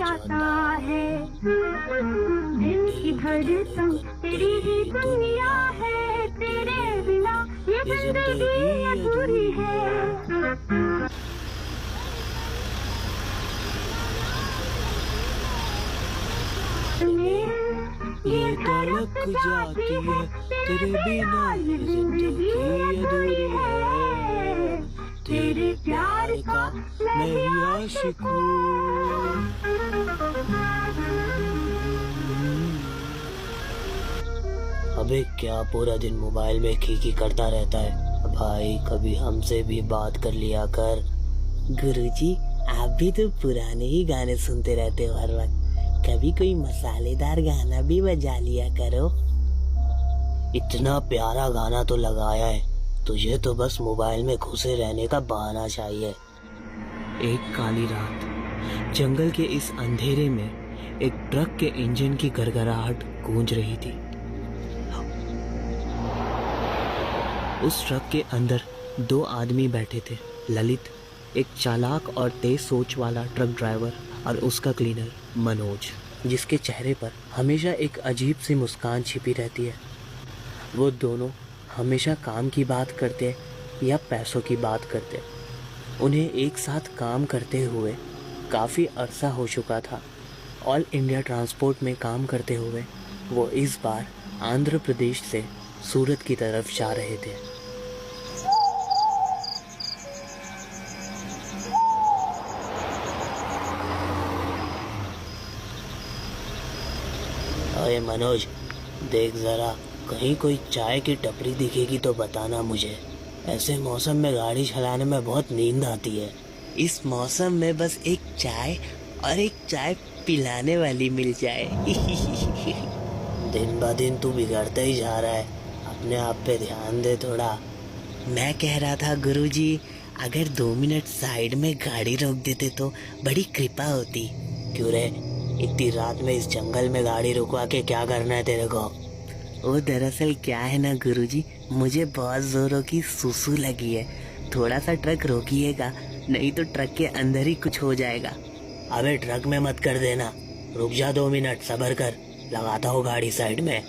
जाता है। दिल की धड़कन तेरी ही दुनिया है, तेरे बिना ये जिंदगी अधूरी है। ये धड़क जाती है, तेरे बिना ये जिंदगी अधूरी है। तेरे प्यार का मैं ही आशिक हूँ। अबे क्या पूरा दिन मोबाइल में खीखी करता रहता है भाई, कभी हमसे भी बात कर लिया कर। गुरुजी, आप भी तो पुराने ही गाने सुनते रहते हो हर वक्त, कभी कोई मसालेदार गाना भी बजा लिया करो। इतना प्यारा गाना तो लगाया है, तुझे तो बस मोबाइल में घुसे रहने का बहाना चाहिए। एक काली रात जंगल के इस अंधेरे में एक ट्रक के इंजन की गड़गड़ाहट गूंज रही थी। उस ट्रक के अंदर दो आदमी बैठे थे, ललित एक चालाक और तेज सोच वाला ट्रक ड्राइवर और उसका क्लीनर मनोज, जिसके चेहरे पर हमेशा एक अजीब सी मुस्कान छिपी रहती है। वो दोनों हमेशा काम की बात करते या पैसों की बात करते। उन्हें एक साथ काम करते हुए काफ़ी अरसा हो चुका था। ऑल इंडिया ट्रांसपोर्ट में काम करते हुए वो इस बार आंध्र प्रदेश से सूरत की तरफ जा रहे थे। अरे मनोज, देख जरा, कहीं कोई चाय की टपरी दिखेगी तो बताना मुझे। ऐसे मौसम में गाड़ी चलाने में बहुत नींद आती है। इस मौसम में बस एक चाय और एक चाय पिलाने वाली मिल जाए। दिन ब दिन तू बिगड़ता ही जा रहा है, अपने आप पे ध्यान दे थोड़ा। मैं कह रहा था गुरुजी, अगर 2 मिनट साइड में गाड़ी रोक देते तो बड़ी कृपा होती। क्यों रे, इतनी रात में इस जंगल में गाड़ी रुकवा के क्या करना है तेरे को? वो दरअसल क्या है ना गुरुजी, मुझे बहुत जोरों की सुसु लगी है। थोड़ा सा ट्रक रोकिएगा, नहीं तो ट्रक के अंदर ही कुछ हो जाएगा। अबे ट्रक में मत कर देना, रुक जा 2 मिनट, सब्र कर, लगाता हूँ गाड़ी साइड में।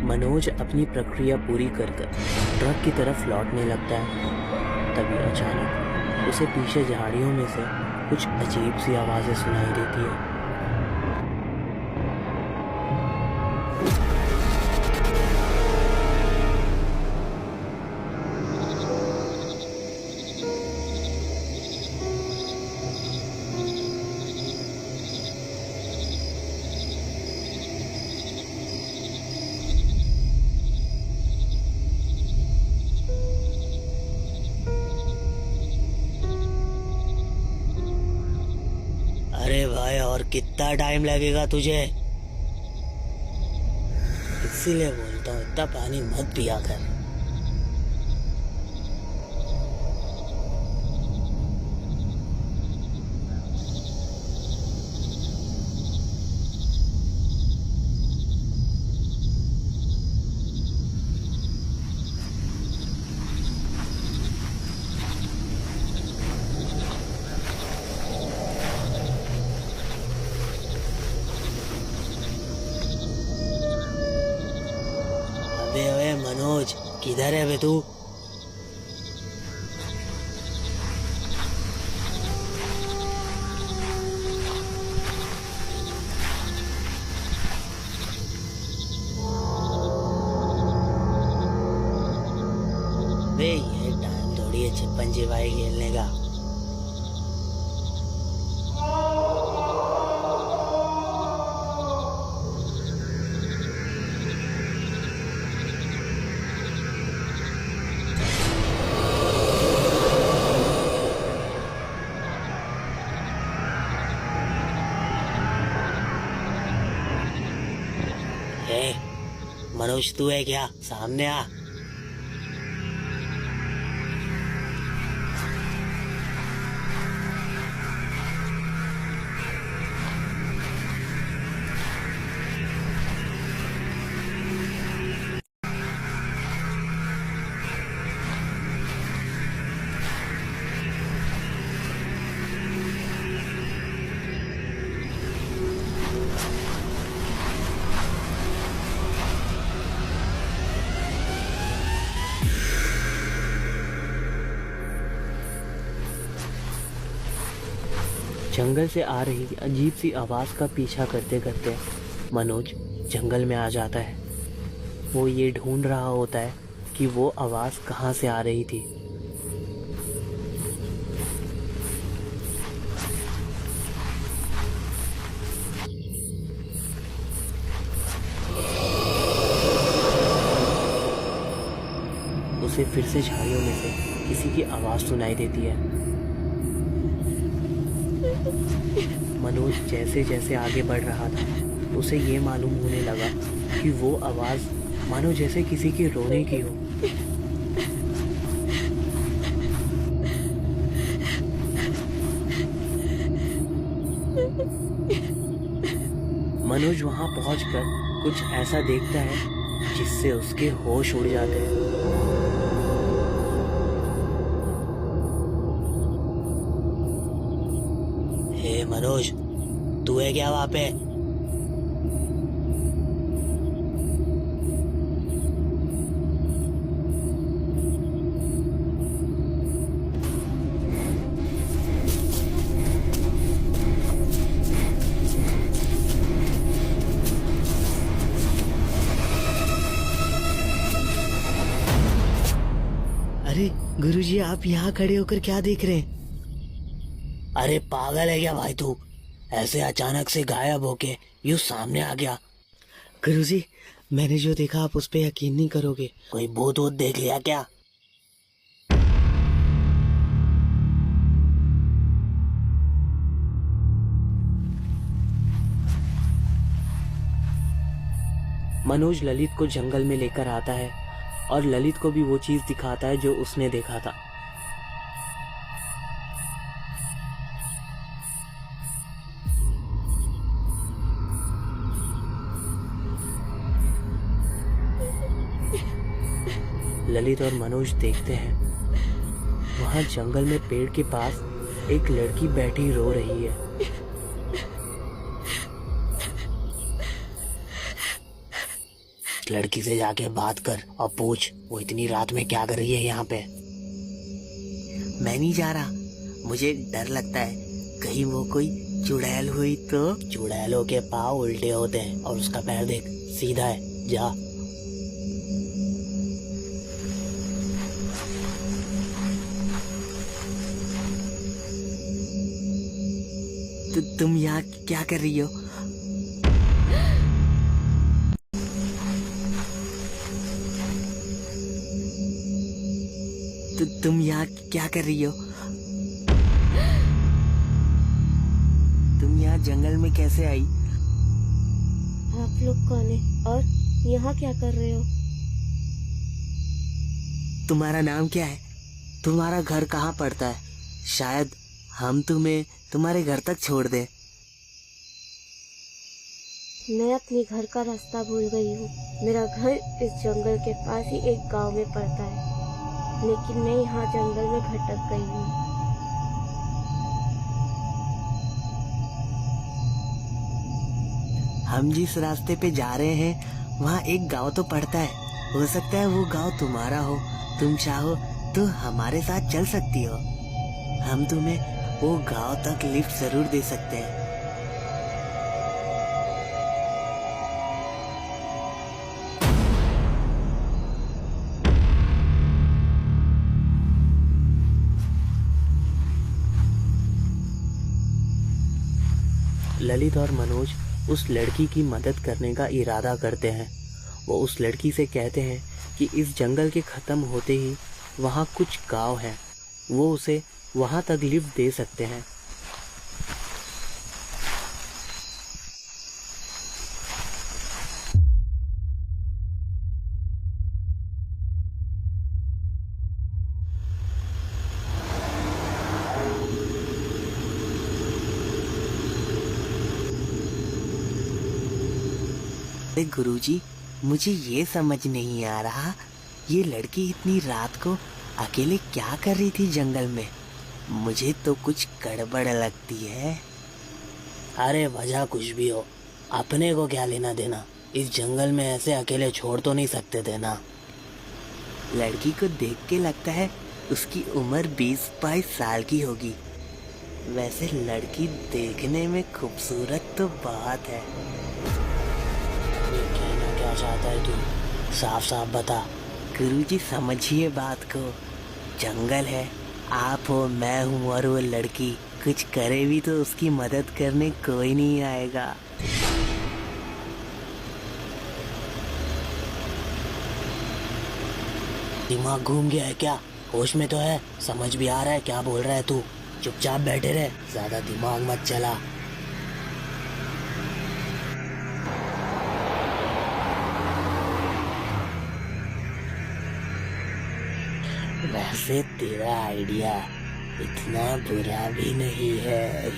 मनोज अपनी प्रक्रिया पूरी कर ट्रक की तरफ लौटने लगता है। तभी अचानक उसे पीछे झाड़ियों में से कुछ अजीब सी आवाज़ें सुनाई देती है। अरे भाई, और कितना टाइम लगेगा तुझे? इसीलिए बोलता हूँ इतना पानी मत पिया कर। अबे मनोज, किधर है बे तू? बे ये टाइम थोड़ी है छुपन छिपाई खेलने का। ए, मनोज तू है क्या? सामने आ। जंगल से आ रही अजीब सी आवाज़ का पीछा करते करते मनोज जंगल में आ जाता है। वो ये ढूंढ रहा होता है कि वो आवाज़ कहाँ से आ रही थी। उसे फिर से झाड़ियों में से किसी की आवाज़ सुनाई देती है। मनोज जैसे जैसे आगे बढ़ रहा था उसे ये मालूम होने लगा कि वो आवाज़ मानो जैसे किसी के रोने की हो। मनोज वहां पहुंचकर कुछ ऐसा देखता है जिससे उसके होश उड़ जाते हैं। हे मनोज, तू है क्या वहां पे? अरे गुरुजी, आप यहाँ खड़े होकर क्या देख रहे हैं? अरे पागल है क्या भाई तू? ऐसे अचानक से गायब होके यूं सामने आ गया। गुरुजी, मैंने जो देखा आप उस पर यकीन नहीं करोगे। कोई भूत वूत देख लिया क्या? मनोज ललित को जंगल में लेकर आता है और ललित को भी वो चीज दिखाता है जो उसने देखा था। ललित और मनोज देखते हैं वहां जंगल में पेड़ के पास एक लड़की बैठी रो रही है। लड़की से जाके बात कर और पूछ वो इतनी रात में क्या कर रही है यहाँ पे। मैं नहीं जा रहा, मुझे डर लगता है कहीं वो कोई चुड़ैल हुई तो। चुड़ैलों के पाँव उल्टे होते हैं और उसका पैर देख सीधा है। जा। तुम यहाँ क्या कर रही हो? तुम यहाँ क्या कर रही हो? तुम यहाँ जंगल में कैसे आई? आप लोग कौन है और यहाँ क्या कर रहे हो? तुम्हारा नाम क्या है? तुम्हारा घर कहाँ पड़ता है? शायद हम तुम्हें तुम्हारे घर तक छोड़ दे। मैं अपने घर का रास्ता भूल गई हूँ। मेरा घर इस जंगल के पास ही एक गांव में पड़ता है, लेकिन मैं यहाँ जंगल में भटक गई हूँ। हम जिस रास्ते पे जा रहे हैं वहाँ एक गांव तो पड़ता है। हो सकता है वो गांव तुम्हारा हो। तुम चाहो तो हमारे साथ चल सकती हो। हम तुम्हें वो गांव तक लिफ्ट जरूर दे सकते हैं। ललित और मनोज उस लड़की की मदद करने का इरादा करते हैं। वो उस लड़की से कहते हैं कि इस जंगल के ख़त्म होते ही वहाँ कुछ गांव हैं, वो उसे वहाँ तक लिफ्ट दे सकते हैं। गुरुजी, मुझे ये समझ नहीं आ रहा, ये लड़की इतनी रात को अकेले क्या कर रही थी जंगल में? मुझे तो कुछ गड़बड़ लगती है। अरे वजह कुछ भी हो, अपने को क्या लेना देना, इस जंगल में ऐसे अकेले छोड़ तो नहीं सकते थे ना। लड़की को देख के लगता है उसकी उम्र 20-22 साल की होगी। वैसे लड़की देखने में खूबसूरत तो बहुत है। ये कहना क्या चाहता है तू, साफ साफ बता। गुरुजी समझिए बात को, जंगल है, आप हो, मैं हूँ और वो लड़की, कुछ करे भी तो उसकी मदद करने कोई नहीं आएगा। दिमाग घूम गया है क्या? होश में तो है? समझ भी आ रहा है क्या बोल रहा है तू? चुपचाप बैठे रहे, ज्यादा दिमाग मत चला। वैसे तेरा आइडिया इतना बुरा भी नहीं है।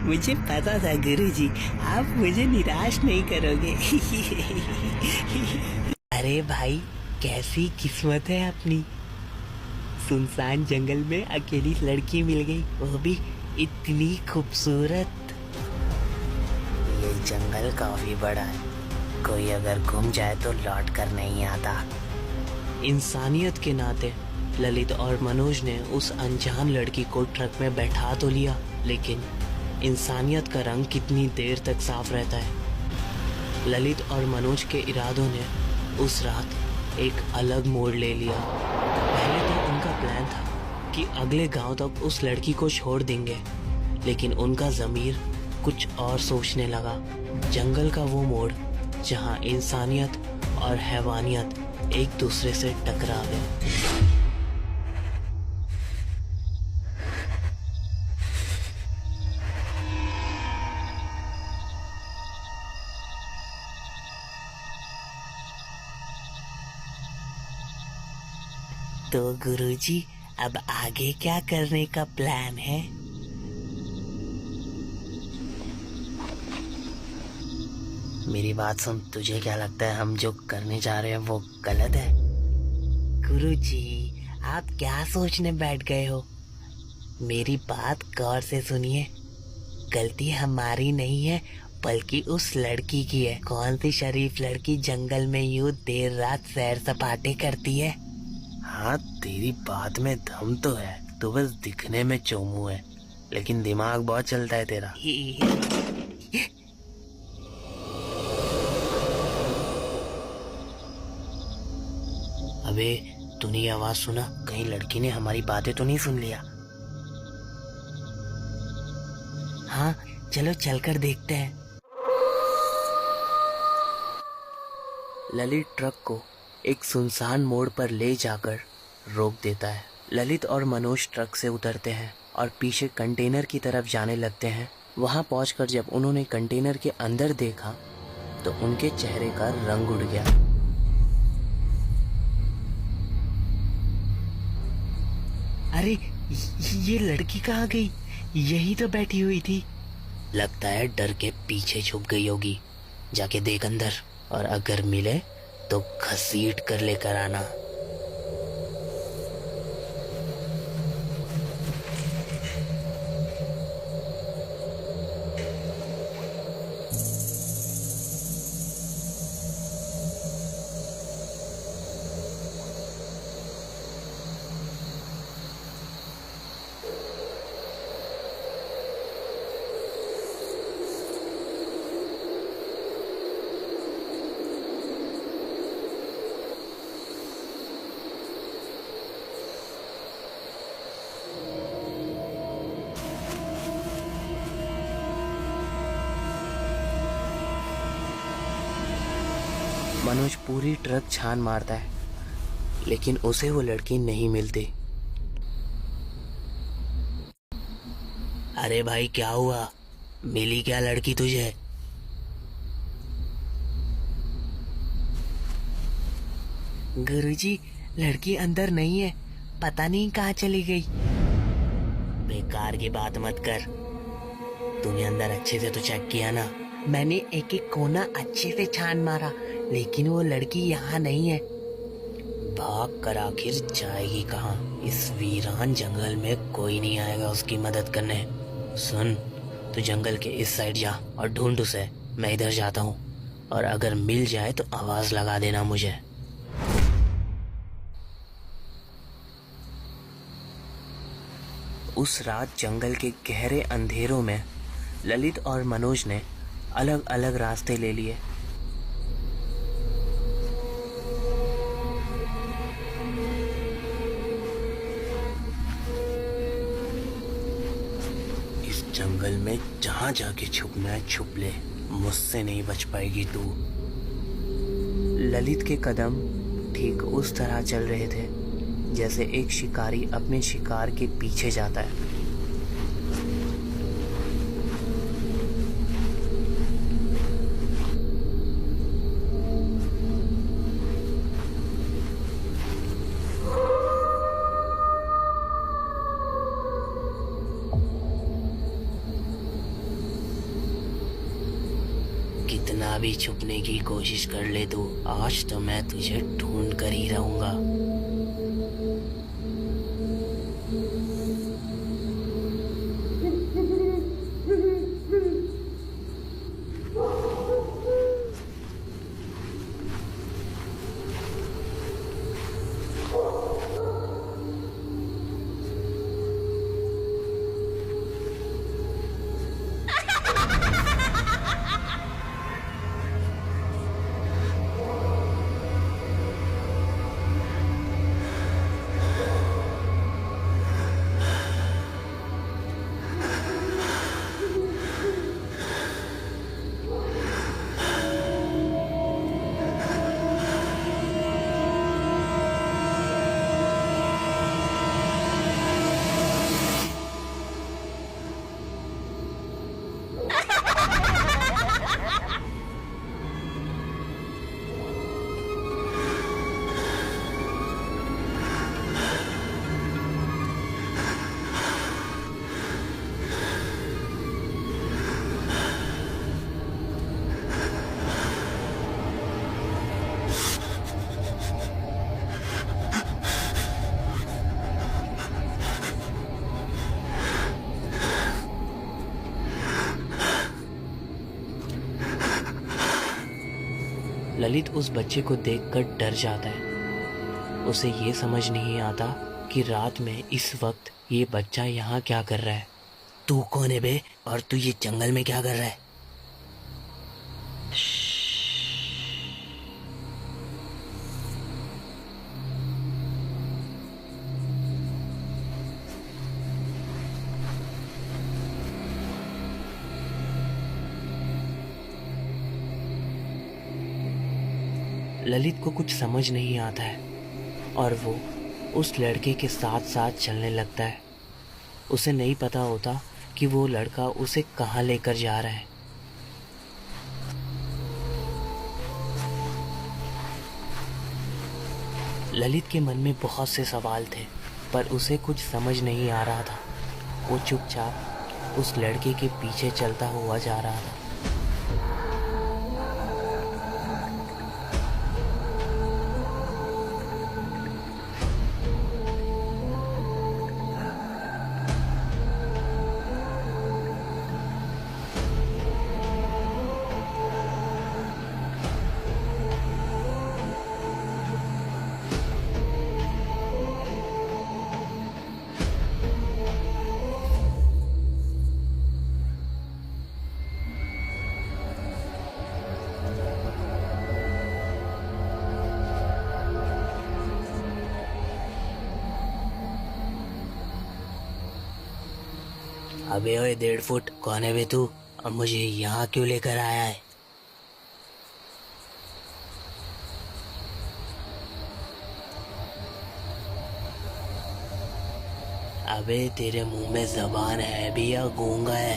मुझे पता था गुरुजी, आप मुझे निराश नहीं करोगे। अरे भाई, कैसी किस्मत है अपनी, सुनसान जंगल में अकेली लड़की मिल गई, वो भी इतनी खूबसूरत। ये जंगल काफी बड़ा है, कोई अगर गुम जाए तो लौट कर नहीं आता। इंसानियत के नाते ललित और मनोज ने उस अनजान लड़की को ट्रक में बैठा तो लिया, लेकिन इंसानियत का रंग कितनी देर तक साफ रहता है। ललित और मनोज के इरादों ने उस रात एक अलग मोड़ ले लिया। पहले तो उनका प्लान था कि अगले गांव तक उस लड़की को छोड़ देंगे, लेकिन उनका ज़मीर कुछ और सोचने लगा। जंगल का वो मोड़ जहां इंसानियत और हैवानियत एक दूसरे से टकरावे। तो गुरुजी, अब आगे क्या करने का प्लान है? मेरी बात सुन, तुझे क्या लगता है हम जो करने जा रहे हैं वो गलत है? गुरुजी, आप क्या सोचने बैठ गए हो? मेरी बात गौर से सुनिए। गलती हमारी नहीं है, बल्कि उस लड़की की है। कौन सी शरीफ लड़की जंगल में यूं देर रात सैर सपाटे करती है? हाँ, तेरी बात में दम तो है, तू बस दिखने में चोमू है, लेकिन दिमाग बहुत चलता है तेरा। अबे, तूने ये आवाज सुना? कहीं लड़की ने हमारी बातें तो नहीं सुन लिया? हाँ, चलो चलकर देखते हैं। ललित ट्रक को एक सुनसान मोड़ पर ले जाकर रोक देता है। ललित और मनोज ट्रक से उतरते हैं और पीछे कंटेनर की तरफ जाने लगते हैं। वहां पहुंचकर जब उन्होंने कंटेनर के अंदर देखा तो उनके चेहरे का रंग उड़ गया। अरे, ये लड़की कहाँ गई? यही तो बैठी हुई थी। लगता है डर के पीछे छुप गई होगी, जाके देख अंदर, और अगर मिले तो घसीट कर लेकर आना। मनोज पूरी ट्रक छान मारता है, लेकिन उसे वो लड़की नहीं मिलती। अरे भाई क्या हुआ, मिली क्या लड़की तुझे? गुरुजी, लड़की अंदर नहीं है, पता नहीं कहाँ चली गई। बेकार की बात मत कर, तूने अंदर अच्छे से तो चेक किया ना? मैंने एक एक कोना अच्छे से छान मारा, लेकिन वो लड़की यहाँ नहीं है। भाग कर आखिर जाएगी कहाँ? इस वीरान जंगल में कोई नहीं आएगा उसकी मदद करने। सुन, तू जंगल के इस साइड जा और ढूंढ उसे, मैं इधर जाता हूँ, और अगर मिल जाए तो आवाज लगा देना मुझे। उस रात जंगल के गहरे अंधेरों में ललित और मनोज ने अलग अलग रास्ते ले लिए। इस जंगल में जहाँ जाके छुपना है छुप ले, मुझसे नहीं बच पाएगी तू। ललित के कदम ठीक उस तरह चल रहे थे जैसे एक शिकारी अपने शिकार के पीछे जाता है। कितना भी छुपने की कोशिश कर ले तू, आज तो मैं तुझे ढूंढ कर ही रहूंगा। ललित उस बच्चे को देखकर डर जाता है। उसे ये समझ नहीं आता कि रात में इस वक्त ये बच्चा यहाँ क्या कर रहा है। तू कौन है बे, और तू ये जंगल में क्या कर रहा है? ललित को कुछ समझ नहीं आता है और वो उस लड़के के साथ साथ चलने लगता है। उसे नहीं पता होता कि वो लड़का उसे कहाँ लेकर जा रहा है। ललित के मन में बहुत से सवाल थे, पर उसे कुछ समझ नहीं आ रहा था। वो चुपचाप उस लड़के के पीछे चलता हुआ जा रहा था। अबे ओए 1.5 फुट, कौन है बे तू, और मुझे यहाँ क्यों लेकर आया है? अबे तेरे मुंह में जबान है भी या गूंगा है?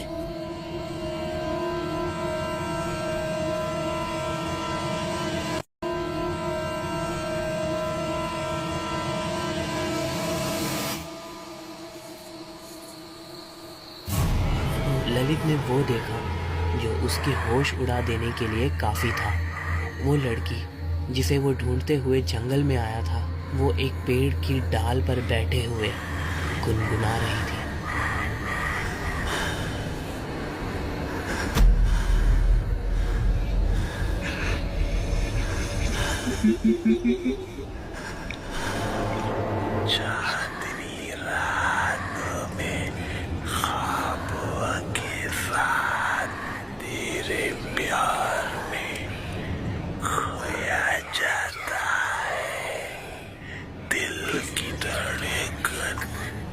ललित ने वो देखा जो उसकी होश उड़ा देने के लिए काफी था। वो लड़की जिसे वो ढूंढते हुए जंगल में आया था, वो एक पेड़ की डाल पर बैठे हुए गुनगुना रही थी। चांदनी रातों में ख्वाबों के साथ तेरे प्यार में खोया जाता है। दिल की धड़कन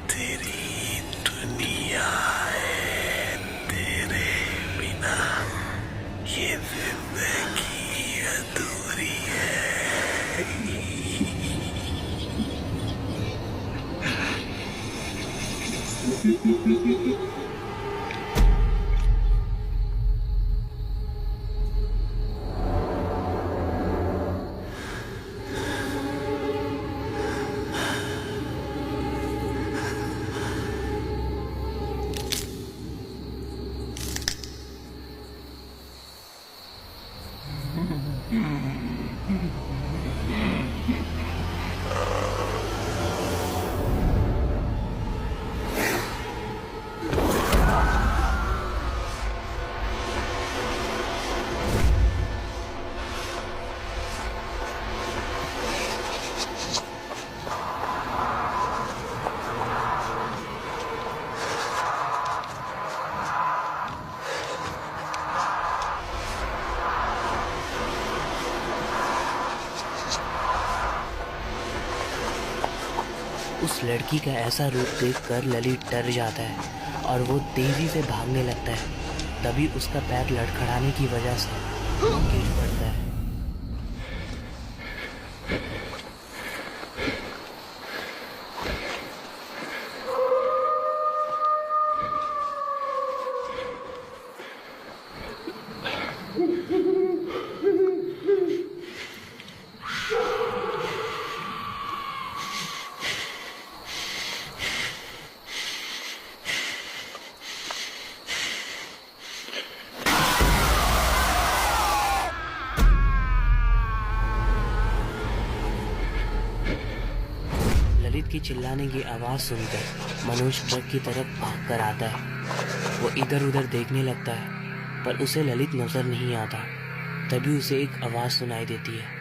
तेरी दुनिया है, तेरे बिना ये जिंदगी अधूरी है। उस लड़की का ऐसा रूप देखकर ललित डर जाता है और वो तेजी से भागने लगता है। तभी उसका पैर लड़खड़ाने की वजह से वो गिर पड़ता है। ललित की चिल्लाने की आवाज़ सुनकर मनोज ट्रक की तरफ भाग कर आता है। वो इधर उधर देखने लगता है पर उसे ललित नजर नहीं आता। तभी उसे एक आवाज़ सुनाई देती है।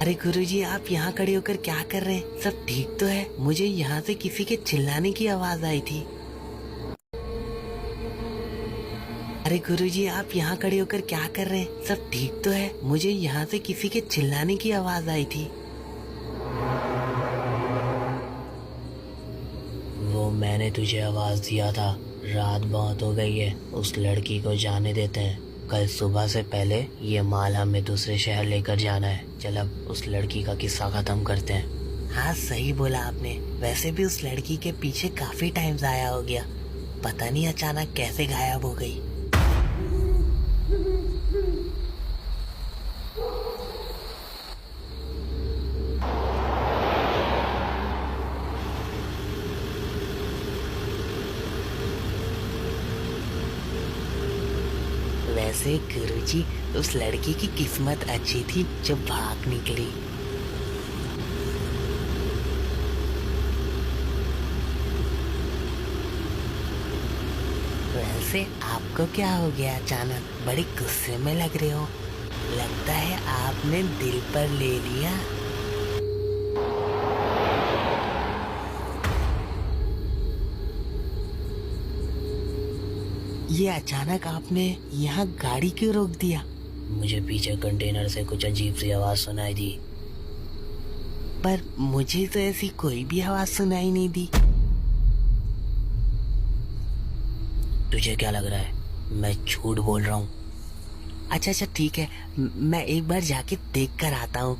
अरे गुरुजी, आप यहाँ खड़े होकर क्या कर रहे हैं? सब ठीक तो है? मुझे यहाँ से किसी के चिल्लाने की आवाज आई थी। अरे गुरुजी, आप यहाँ खड़े होकर क्या कर रहे हैं? सब ठीक तो है? मुझे यहाँ से किसी के चिल्लाने की आवाज आई थी। वो मैंने तुझे आवाज दिया था। रात बहुत हो गई है, उस लड़की को जाने देते हैं। कल सुबह से पहले ये माल हमें दूसरे शहर लेकर जाना है। चल अब उस लड़की का किस्सा खत्म करते हैं। हाँ, सही बोला आपने। वैसे भी उस लड़की के पीछे काफी टाइम जाया हो गया। पता नहीं अचानक कैसे गायब हो गई। वैसे गुरुजी, उस लड़की की किस्मत अच्छी थी जो भाग निकली। वैसे आपको क्या हो गया अचानक? बड़ी गुस्से में लग रहे हो। लगता है आपने दिल पर ले लिया। ये अचानक आपने यहाँ गाड़ी क्यों रोक दिया? मुझे पीछे कंटेनर से कुछ अजीब सी आवाज सुनाई दी। पर मुझे तो ऐसी कोई भी आवाज सुनाई नहीं दी। तुझे क्या लग रहा है मैं झूठ बोल रहा हूँ? अच्छा ठीक है, मैं एक बार जाके देख कर आता हूँ।